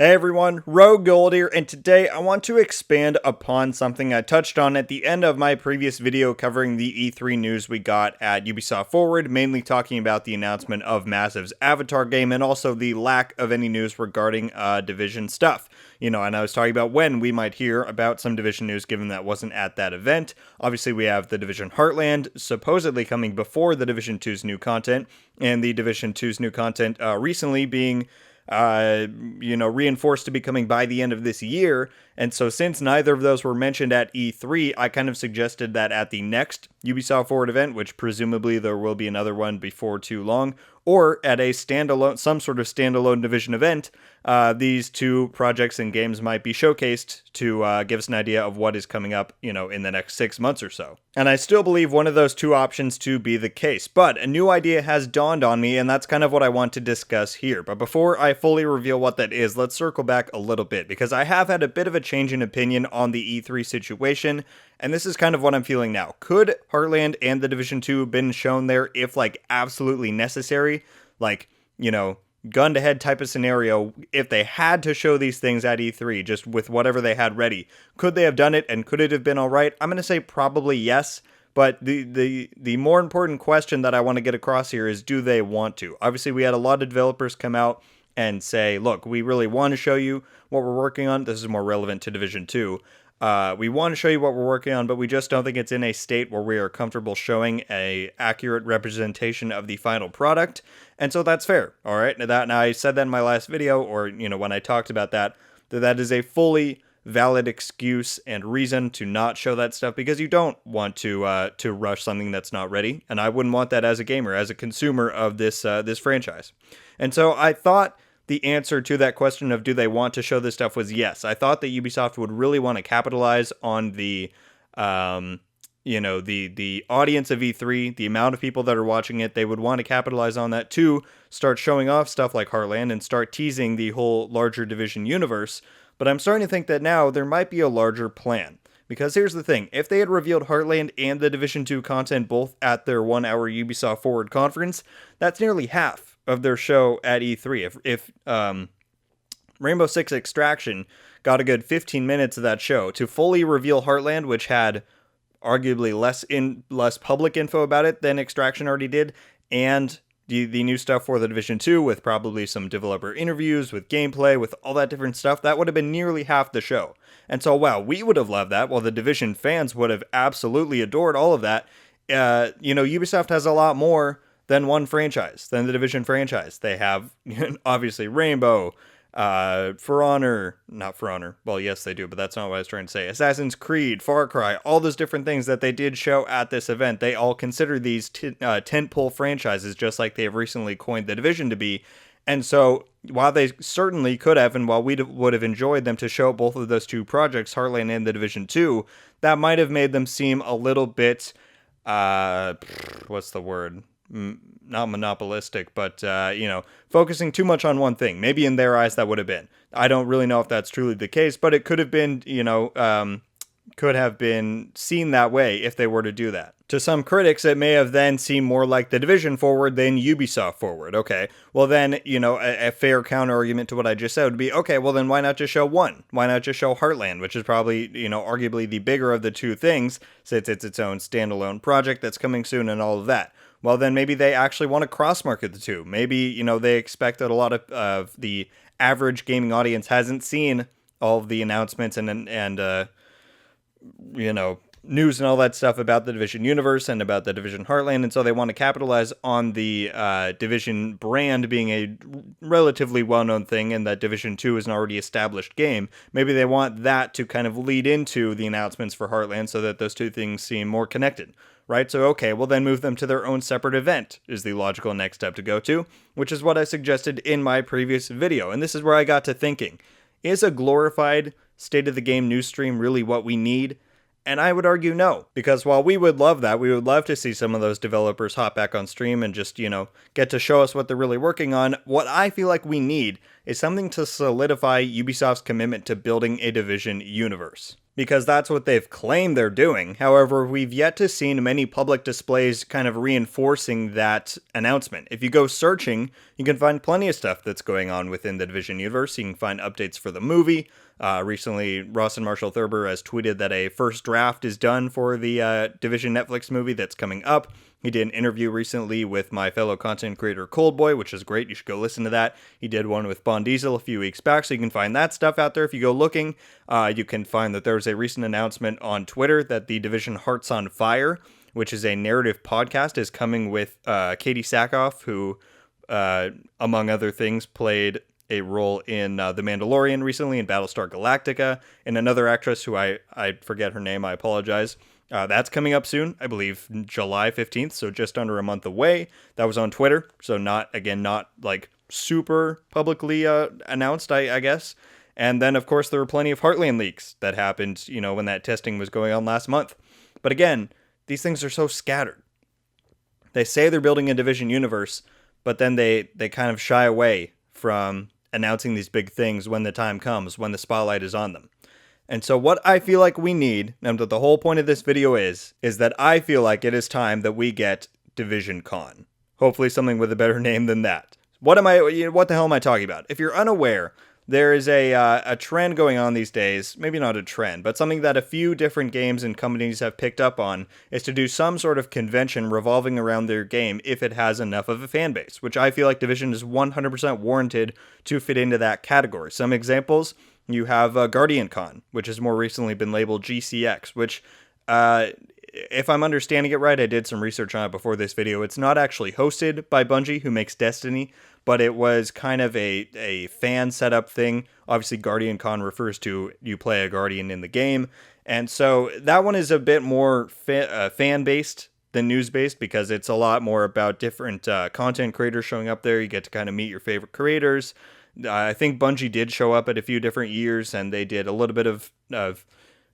Hey everyone, RogueGold here, and today I want to expand upon something I touched on at the end of my previous video covering the E3 news we got at Ubisoft Forward, mainly talking about the announcement of Massive's Avatar game and also the lack of any news regarding Division stuff. And I was talking about when we might hear about some Division news given that wasn't at that event. Obviously, we have the Division Heartland supposedly coming before the Division 2's new content, and the Division 2's new content recently being reinforced to be coming by the end of this year. And so since neither of those were mentioned at E3, I kind of suggested that at the next Ubisoft Forward event, which presumably there will be another one before too long, or at a standalone, some sort of standalone Division event, these two projects and games might be showcased to give us an idea of what is coming up, in the next 6 months or so. And I still believe one of those two options to be the case, but a new idea has dawned on me, and that's kind of what I want to discuss here. But before I fully reveal what that is, let's circle back a little bit, because I have had a bit of a change in opinion on the E3 situation, and this is kind of what I'm feeling now. Could Heartland and the Division 2 have been shown there if, absolutely necessary? Gun to head type of scenario, if they had to show these things at E3, just with whatever they had ready, could they have done it, and could it have been alright? I'm going to say probably yes, but the more important question that I want to get across here is, do they want to? Obviously, we had a lot of developers come out and say, look, we really want to show you what we're working on. This is more relevant to Division 2. We want to show you what we're working on, but we just don't think it's in a state where we are comfortable showing a accurate representation of the final product. And so that's fair. All right. Now I said that in my last video, or, when I talked about that is a fully valid excuse and reason to not show that stuff, because you don't want to rush something that's not ready. And I wouldn't want that as a gamer, as a consumer of this franchise. And so I thought the answer to that question of do they want to show this stuff was yes. I thought that Ubisoft would really want to capitalize on the the audience of E3, the amount of people that are watching it. They would want to capitalize on that to start showing off stuff like Heartland and start teasing the whole larger Division universe. But I'm starting to think that now there might be a larger plan. Because here's the thing, if they had revealed Heartland and the Division 2 content both at their 1-hour Ubisoft Forward conference, that's nearly half of their show at E3. If Rainbow Six Extraction got a good 15 minutes of that show to fully reveal Heartland, which had arguably less public info about it than Extraction already did, and the new stuff for the Division 2 with probably some developer interviews, with gameplay, with all that different stuff, that would have been nearly half the show. And so, wow, we would have loved that, while the Division fans would have absolutely adored all of that. Ubisoft has a lot more than one franchise, than the Division franchise. They have, obviously, Rainbow, For Honor, not For Honor, well, yes, they do, but that's not what I was trying to say. Assassin's Creed, Far Cry, all those different things that they did show at this event, they all consider these tentpole franchises, just like they've recently coined the Division to be. And so, while they certainly could have, and while we would have enjoyed them to show both of those two projects, Heartland and the Division 2, that might have made them seem a little bit, what's the word? Not monopolistic, but, focusing too much on one thing. Maybe in their eyes that would have been. I don't really know if that's truly the case, but it could have been, could have been seen that way if they were to do that. To some critics, it may have then seemed more like the Division Forward than Ubisoft Forward. Okay, well then, a fair counter argument to what I just said would be, okay, well then why not just show one? Why not just show Heartland, which is probably, arguably the bigger of the two things, since it's its own standalone project that's coming soon and all of that. Well, then maybe they actually want to cross-market the two. Maybe, they expect that a lot of the average gaming audience hasn't seen all of the announcements and news and all that stuff about the Division universe and about the Division Heartland, and so they want to capitalize on the Division brand being a relatively well-known thing, and that Division 2 is an already established game. Maybe they want that to kind of lead into the announcements for Heartland so that those two things seem more connected. Right? So, okay, well then move them to their own separate event is the logical next step to go to, which is what I suggested in my previous video. And this is where I got to thinking, is a glorified state of the game news stream really what we need? And I would argue no, because while we would love that, we would love to see some of those developers hop back on stream and just, get to show us what they're really working on. What I feel like we need is something to solidify Ubisoft's commitment to building a Division universe. because that's what they've claimed they're doing. However, we've yet to see many public displays kind of reinforcing that announcement. If you go searching, you can find plenty of stuff that's going on within the Division universe. You can find updates for the movie. Recently, Ross and Marshall Thurber has tweeted that a first draft is done for the Division Netflix movie that's coming up. He did an interview recently with my fellow content creator Coldboy, which is great. You should go listen to that. He did one with Bon Diesel a few weeks back, so you can find that stuff out there. If you go looking, you can find that there's a recent announcement on Twitter that the Division Hearts on Fire, which is a narrative podcast, is coming with Katie Sackhoff, who, among other things, played a role in The Mandalorian recently, in Battlestar Galactica, and another actress who I forget her name, I apologize. That's coming up soon, I believe July 15th, so just under a month away. That was on Twitter, so not like super publicly announced, I guess. And then, of course, there were plenty of Heartland leaks that happened, when that testing was going on last month. But again, these things are so scattered. They say they're building a Division universe, but then they kind of shy away from announcing these big things when the time comes, when the spotlight is on them. And so what I feel like we need, and what the whole point of this video is that I feel like it is time that we get Division Con. Hopefully something with a better name than that. What the hell am I talking about? If you're unaware, there is a trend going on these days, maybe not a trend, but something that a few different games and companies have picked up on, is to do some sort of convention revolving around their game if it has enough of a fan base, which I feel like Division is 100% warranted to fit into that category. Some examples, you have Guardian Con, which has more recently been labeled GCX, which, if I'm understanding it right, I did some research on it before this video. It's not actually hosted by Bungie, who makes Destiny, but it was kind of a fan setup thing. Obviously, Guardian Con refers to you play a Guardian in the game. And so that one is a bit more fan-based than news-based, because it's a lot more about different content creators showing up there. You get to kind of meet your favorite creators. I think Bungie did show up at a few different years, and they did a little bit of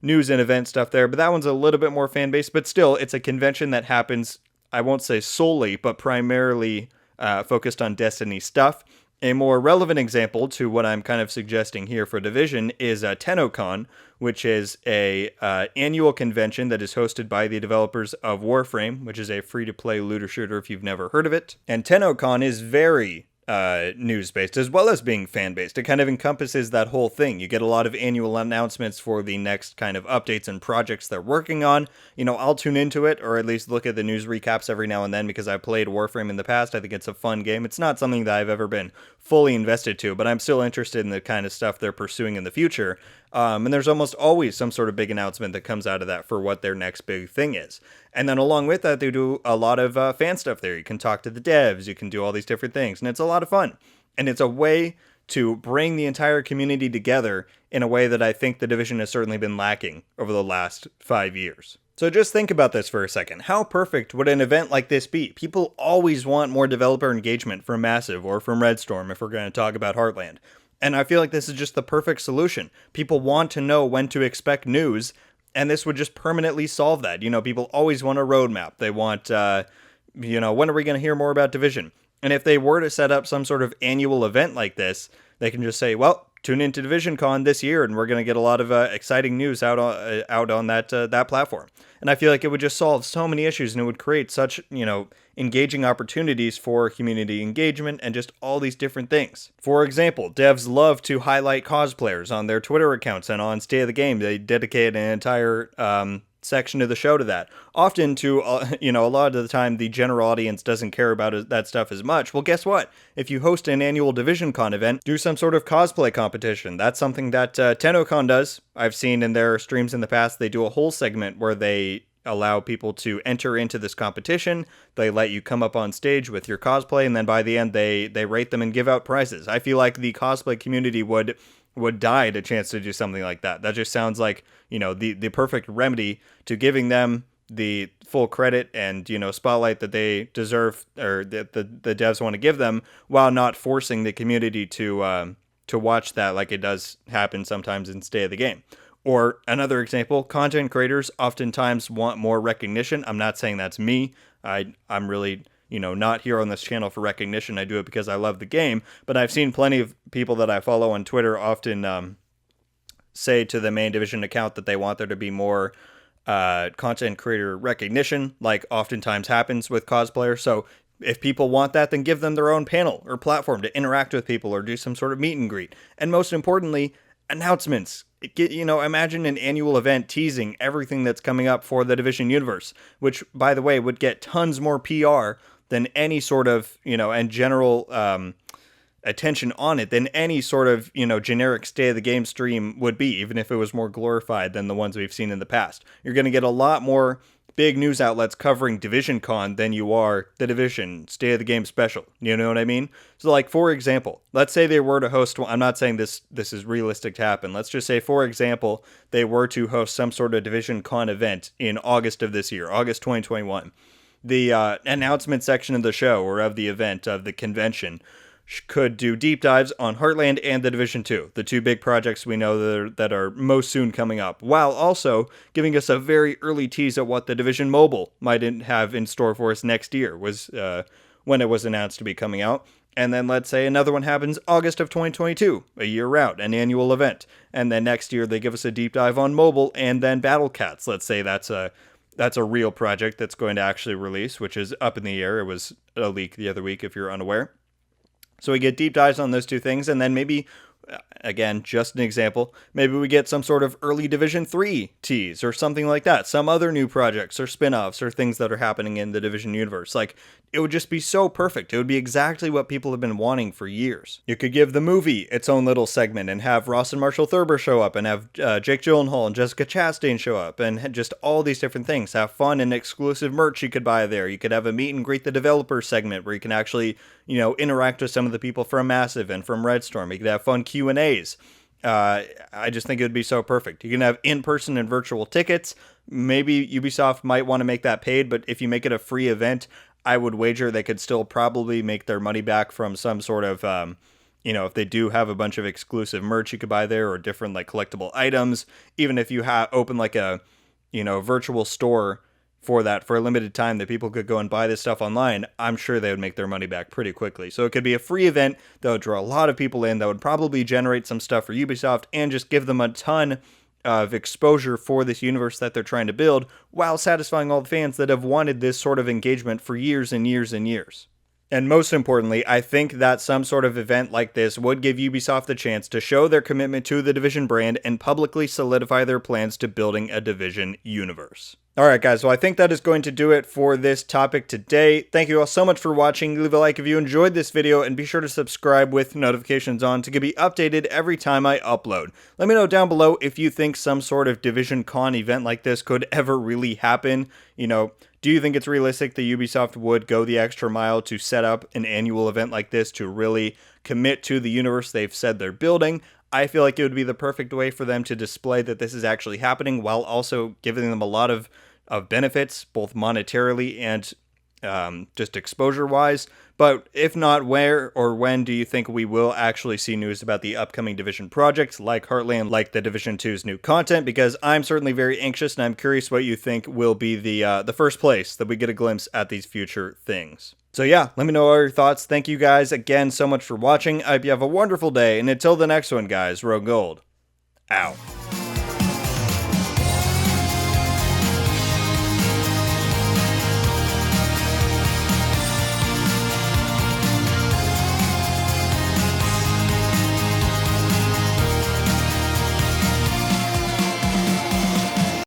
news and event stuff there, but that one's a little bit more fan-based. But still, it's a convention that happens, I won't say solely, but primarily focused on Destiny stuff. A more relevant example to what I'm kind of suggesting here for Division is TennoCon, which is a annual convention that is hosted by the developers of Warframe, which is a free-to-play looter shooter if you've never heard of it. And TennoCon is very news-based as well as being fan-based. It kind of encompasses that whole thing. You get a lot of annual announcements for the next kind of updates and projects they're working on. I'll tune into it, or at least look at the news recaps every now and then, because I've played Warframe in the past. I think it's a fun game. It's not something that I've ever been fully invested to, but I'm still interested in the kind of stuff they're pursuing in the future. And there's almost always some sort of big announcement that comes out of that for what their next big thing is. And then along with that, they do a lot of fan stuff there. You can talk to the devs, you can do all these different things, and it's a lot of fun. And it's a way to bring the entire community together in a way that I think the Division has certainly been lacking over the last 5 years. So just think about this for a second. How perfect would an event like this be? People always want more developer engagement from Massive or from Red Storm if we're going to talk about Heartland. And I feel like this is just the perfect solution. People want to know when to expect news, and this would just permanently solve that. People always want a roadmap. They want, when are we going to hear more about Division? And if they were to set up some sort of annual event like this, they can just say, well, tune into Division Con this year, and we're going to get a lot of exciting news out on that platform. And I feel like it would just solve so many issues, and it would create such, engaging opportunities for community engagement and just all these different things. For example, devs love to highlight cosplayers on their Twitter accounts, and on State of the Game, they dedicate an entire section of the show to that. Often to, a lot of the time, the general audience doesn't care about that stuff as much. Well, guess what? If you host an annual Division Con event, do some sort of cosplay competition. That's something that TennoCon does. I've seen in their streams in the past, they do a whole segment where they allow people to enter into this competition. They let you come up on stage with your cosplay, and then by the end, they rate them and give out prizes. I feel like the cosplay community would die at a chance to do something like that. That just sounds like, the perfect remedy to giving them the full credit and, spotlight that they deserve, or that the devs want to give them, while not forcing the community to watch that, like it does happen sometimes in State of the Game. Or another example, content creators oftentimes want more recognition. I'm not saying that's me. I'm really, not here on this channel for recognition. I do it because I love the game. But I've seen plenty of people that I follow on Twitter often say to the main Division account that they want there to be more content creator recognition, like oftentimes happens with cosplayers. So if people want that, then give them their own panel or platform to interact with people or do some sort of meet and greet. And most importantly, announcements. Imagine an annual event teasing everything that's coming up for the Division universe, which, by the way, would get tons more PR than any sort of, and general attention on it than any sort of, generic State of the Game stream would be, even if it was more glorified than the ones we've seen in the past. You're going to get a lot more big news outlets covering Division Con than you are the Division State of the Game special. You know what I mean? So, like, for example, let's say they were to host, I'm not saying this is realistic to happen. Let's just say, for example, they were to host some sort of Division Con event in August of this year, August 2021. The announcement section of the show, or of the event, of the convention, could do deep dives on Heartland and The Division 2, the two big projects we know that are most soon coming up, while also giving us a very early tease at what The Division Mobile might have in store for us next year, was when it was announced to be coming out. And then let's say another one happens August of 2022, a year round, an annual event. And then next year they give us a deep dive on mobile and then Battle Cats. Let's say that's a real project that's going to actually release, which is up in the air. It was a leak the other week if you're unaware. So we get deep dives on those two things, and then maybe, again, just an example, maybe we get some sort of early Division 3 tease or something like that. Some other new projects or spin-offs or things that are happening in the Division universe. Like, it would just be so perfect. It would be exactly what people have been wanting for years. You could give the movie its own little segment and have Ross and Marshall Thurber show up and have Jake Gyllenhaal and Jessica Chastain show up and just all these different things. Have fun and exclusive merch you could buy there. You could have a meet and greet the developer segment where you can actually, interact with some of the people from Massive and from Red Storm. You could have fun Q&As. I just think it would be so perfect. You can have in-person and virtual tickets. Maybe Ubisoft might want to make that paid, but if you make it a free event, I would wager they could still probably make their money back from some sort of, if they do have a bunch of exclusive merch you could buy there or different like collectible items. Even if you open like a, virtual store for that for a limited time that people could go and buy this stuff online, I'm sure they would make their money back pretty quickly. So it could be a free event that would draw a lot of people in, that would probably generate some stuff for Ubisoft and just give them a ton of exposure for this universe that they're trying to build, while satisfying all the fans that have wanted this sort of engagement for years and years and years. And most importantly, I think that some sort of event like this would give Ubisoft the chance to show their commitment to the Division brand and publicly solidify their plans to building a Division universe. Alright guys, well I think that is going to do it for this topic today. Thank you all so much for watching. Leave a like if you enjoyed this video and be sure to subscribe with notifications on to be updated every time I upload. Let me know down below if you think some sort of Division Con event like this could ever really happen. Do you think it's realistic that Ubisoft would go the extra mile to set up an annual event like this to really commit to the universe they've said they're building? I feel like it would be the perfect way for them to display that this is actually happening while also giving them a lot of benefits, both monetarily and just exposure-wise. But if not, where or when do you think we will actually see news about the upcoming Division projects like Heartland, like the Division 2's new content? Because I'm certainly very anxious and I'm curious what you think will be the first place that we get a glimpse at these future things. So yeah, let me know all your thoughts. Thank you guys again so much for watching. I hope you have a wonderful day, and until the next one guys, RogueGold, out.